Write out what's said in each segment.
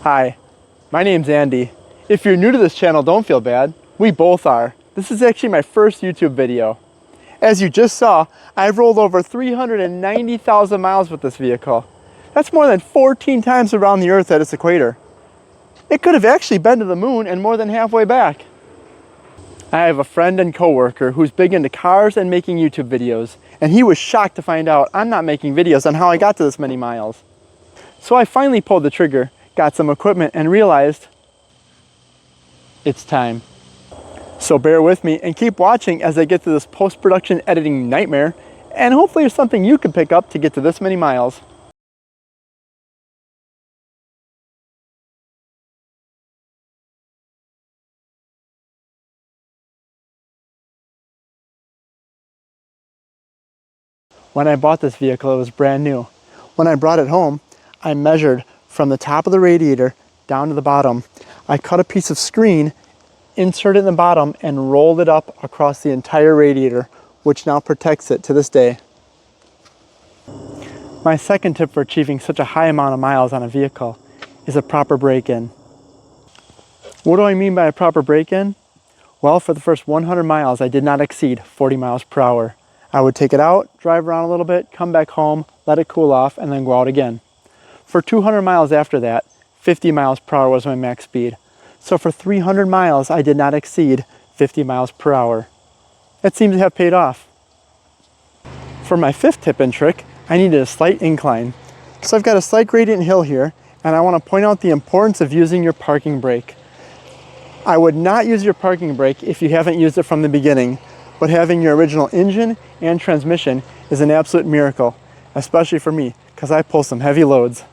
Hi, my name's Andy. If you're new to this channel, don't feel bad. We both are. This is actually my first YouTube video. As you just saw, I've rolled over 390,000 miles with this vehicle. That's more than 14 times around the Earth at its equator. It could have actually been to the moon and more than halfway back. I have a friend and coworker who's big into cars and making YouTube videos, and he was shocked to find out I'm not making videos on how I got to this many miles. So I finally pulled the trigger, got some equipment, and realized it's time. So bear with me and keep watching as I get to this post-production editing nightmare, and hopefully there's something you can pick up to get to this many miles. When I bought this vehicle, it was brand new. When I brought it home, I measured from the top of the radiator down to the bottom. I cut a piece of screen, inserted it in the bottom, and rolled it up across the entire radiator, which now protects it to this day. My second tip for achieving such a high amount of miles on a vehicle is a proper break-in. What do I mean by a proper break-in? Well, for the first 100 miles, I did not exceed 40 miles per hour. I would take it out, drive around a little bit, come back home, let it cool off, and then go out again. For 200 miles after that, 50 miles per hour was my max speed. So for 300 miles, I did not exceed 50 miles per hour. It seems to have paid off. For my fifth tip and trick, I needed a slight incline. So I've got a slight gradient hill here, and I want to point out the importance of using your parking brake. I would not use your parking brake if you haven't used it from the beginning, but having your original engine and transmission is an absolute miracle, especially for me, because I pull some heavy loads.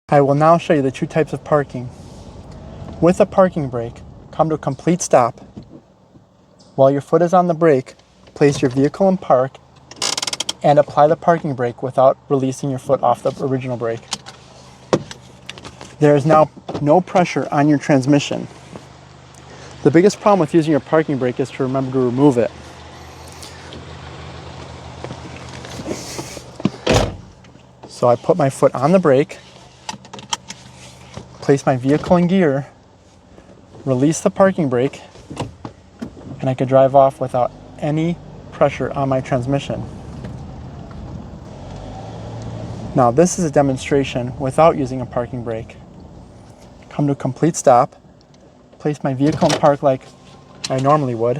I will now show you the two types of parking. With a parking brake, come to a complete stop. While your foot is on the brake, place your vehicle in park and apply the parking brake without releasing your foot off the original brake. There is now no pressure on your transmission. The biggest problem with using your parking brake is to remember to remove it. So I put my foot on the brake, place my vehicle in gear, release the parking brake, and I could drive off without any pressure on my transmission. Now this is a demonstration without using a parking brake. Come to a complete stop, place my vehicle in park like I normally would.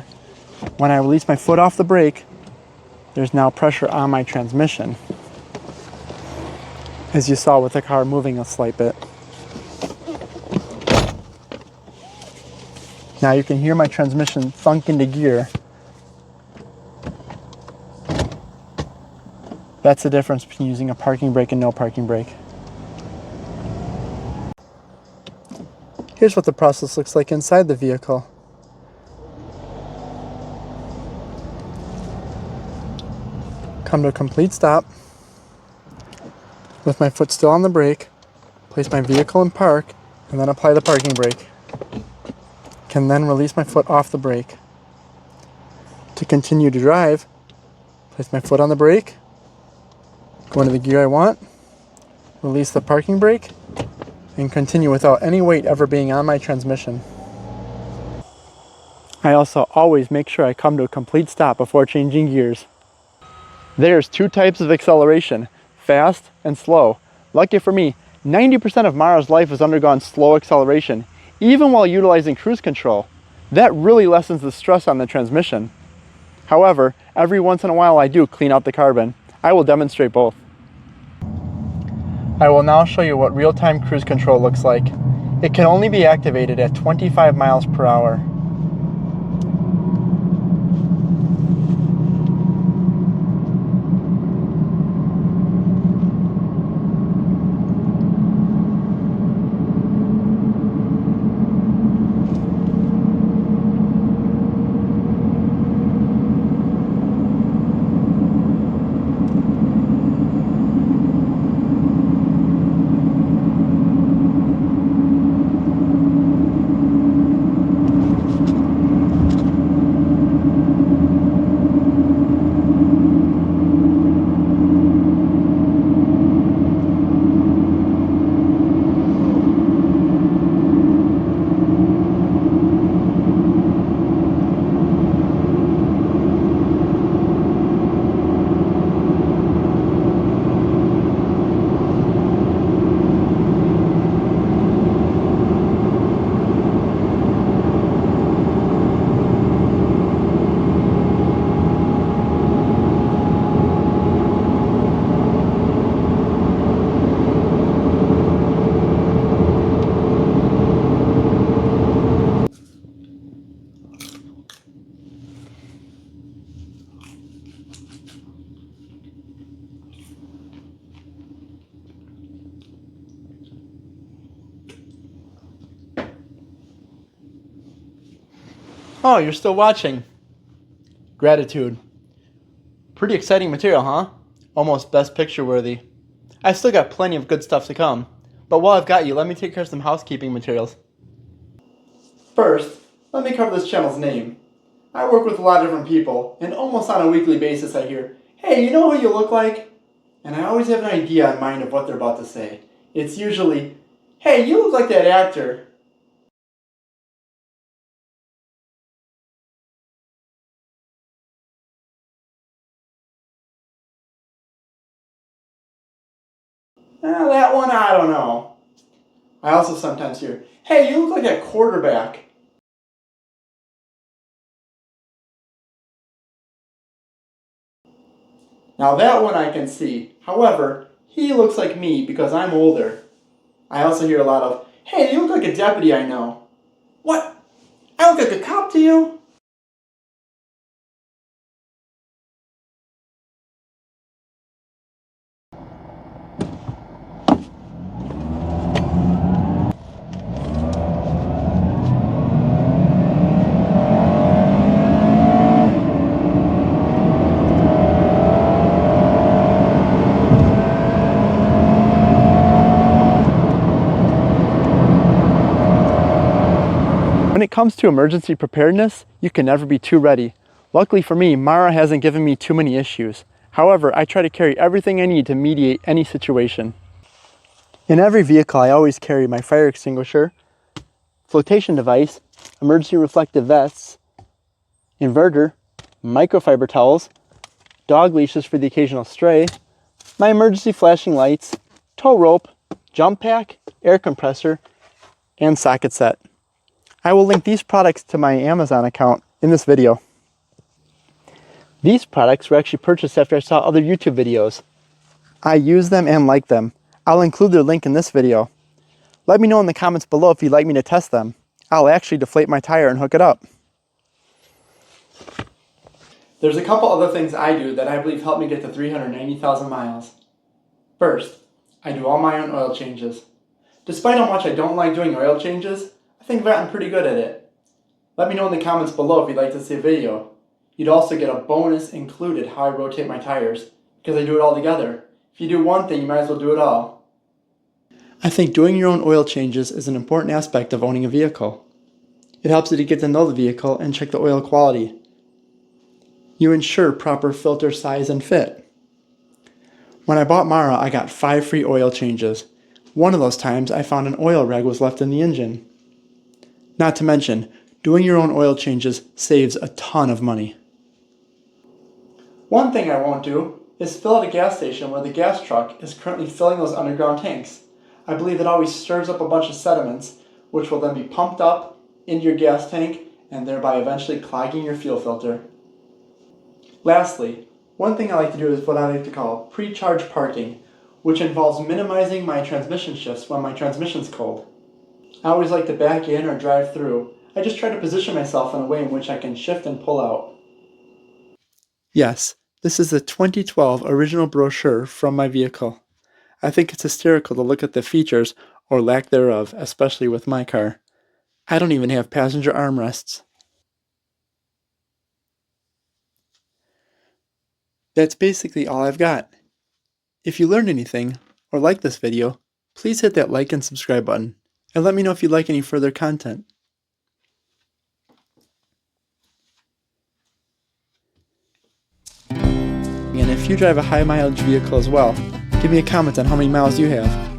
When I release my foot off the brake, there's now pressure on my transmission, as you saw with the car moving a slight bit. Now you can hear my transmission thunk into gear. That's the difference between using a parking brake and no parking brake. Here's what the process looks like inside the vehicle. Come to a complete stop. With my foot still on the brake, place my vehicle in park, and then apply the parking brake. Can then release my foot off the brake. To continue to drive, place my foot on the brake, go into the gear I want, release the parking brake, and continue without any weight ever being on my transmission. I also always make sure I come to a complete stop before changing gears. There's two types of acceleration, fast and slow. Lucky for me, 90% of Mara's life has undergone slow acceleration, even while utilizing cruise control. That really lessens the stress on the transmission. However, every once in a while I do clean out the carbon. I will demonstrate both. I will now show you what real-time cruise control looks like. It can only be activated at 25 miles per hour. Oh, you're still watching. Gratitude. Pretty exciting material, huh? Almost best picture worthy. I've still got plenty of good stuff to come. But while I've got you, let me take care of some housekeeping materials. First, let me cover this channel's name. I work with a lot of different people, and almost on a weekly basis I hear, "Hey, you know who you look like?" And I always have an idea in mind of what they're about to say. It's usually, "Hey, you look like that actor." That one, I don't know. I also sometimes hear, "Hey, you look like a quarterback." Now that one I can see. However, he looks like me because I'm older. I also hear a lot of, "Hey, you look like a deputy I know." What? I look like a cop to you? When it comes to emergency preparedness, you can never be too ready. Luckily for me, Mara hasn't given me too many issues. However, I try to carry everything I need to mediate any situation. In every vehicle, I always carry my fire extinguisher, flotation device, emergency reflective vests, inverter, microfiber towels, dog leashes for the occasional stray, my emergency flashing lights, tow rope, jump pack, air compressor, and socket set. I will link these products to my Amazon account in this video. These products were actually purchased after I saw other YouTube videos. I use them and like them. I'll include their link in this video. Let me know in the comments below if you'd like me to test them. I'll actually deflate my tire and hook it up. There's a couple other things I do that I believe help me get to 390,000 miles. First, I do all my own oil changes. Despite how much I don't like doing oil changes, I think I've gotten pretty good at it. Let me know in the comments below if you'd like to see a video. You'd also get a bonus included how I rotate my tires, because I do it all together. If you do one thing, you might as well do it all. I think doing your own oil changes is an important aspect of owning a vehicle. It helps you to get to know the vehicle and check the oil quality. You ensure proper filter size and fit. When I bought Mara, I got 5 free oil changes. One of those times I found an oil rag was left in the engine. Not to mention, doing your own oil changes saves a ton of money. One thing I won't do is fill at a gas station where the gas truck is currently filling those underground tanks. I believe it always stirs up a bunch of sediments, which will then be pumped up into your gas tank and thereby eventually clogging your fuel filter. Lastly, one thing I like to do is what I like to call pre-charge parking, which involves minimizing my transmission shifts when my transmission's cold. I always like to back in or drive through. I just try to position myself in a way in which I can shift and pull out. Yes, this is the 2012 original brochure from my vehicle. I think it's hysterical to look at the features, or lack thereof, especially with my car. I don't even have passenger armrests. That's basically all I've got. If you learned anything, or like this video, please hit that like and subscribe button, and let me know if you'd like any further content. And if you drive a high mileage vehicle as well, give me a comment on how many miles you have.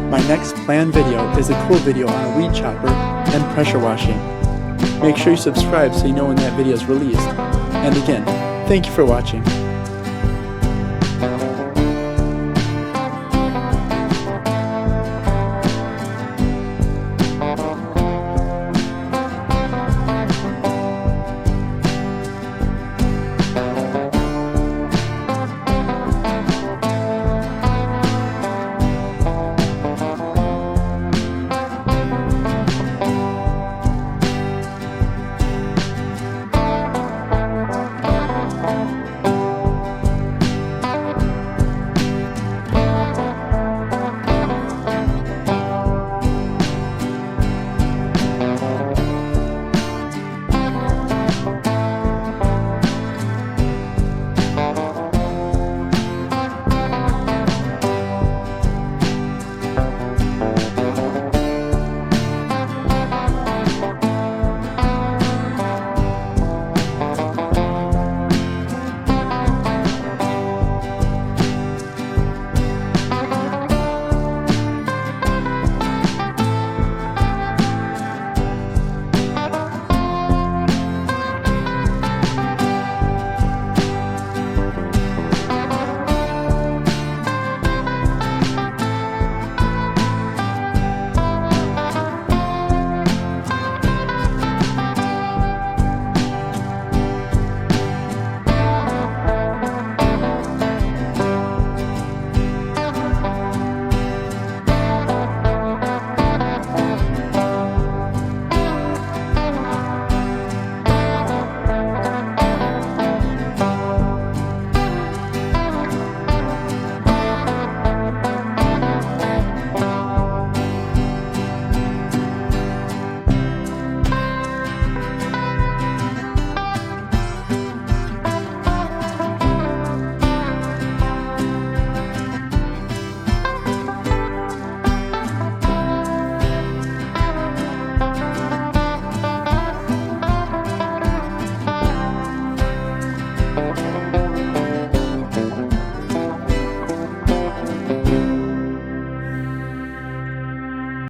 My next planned video is a cool video on a weed chopper and pressure washing. Make sure you subscribe so you know when that video is released. And again, thank you for watching.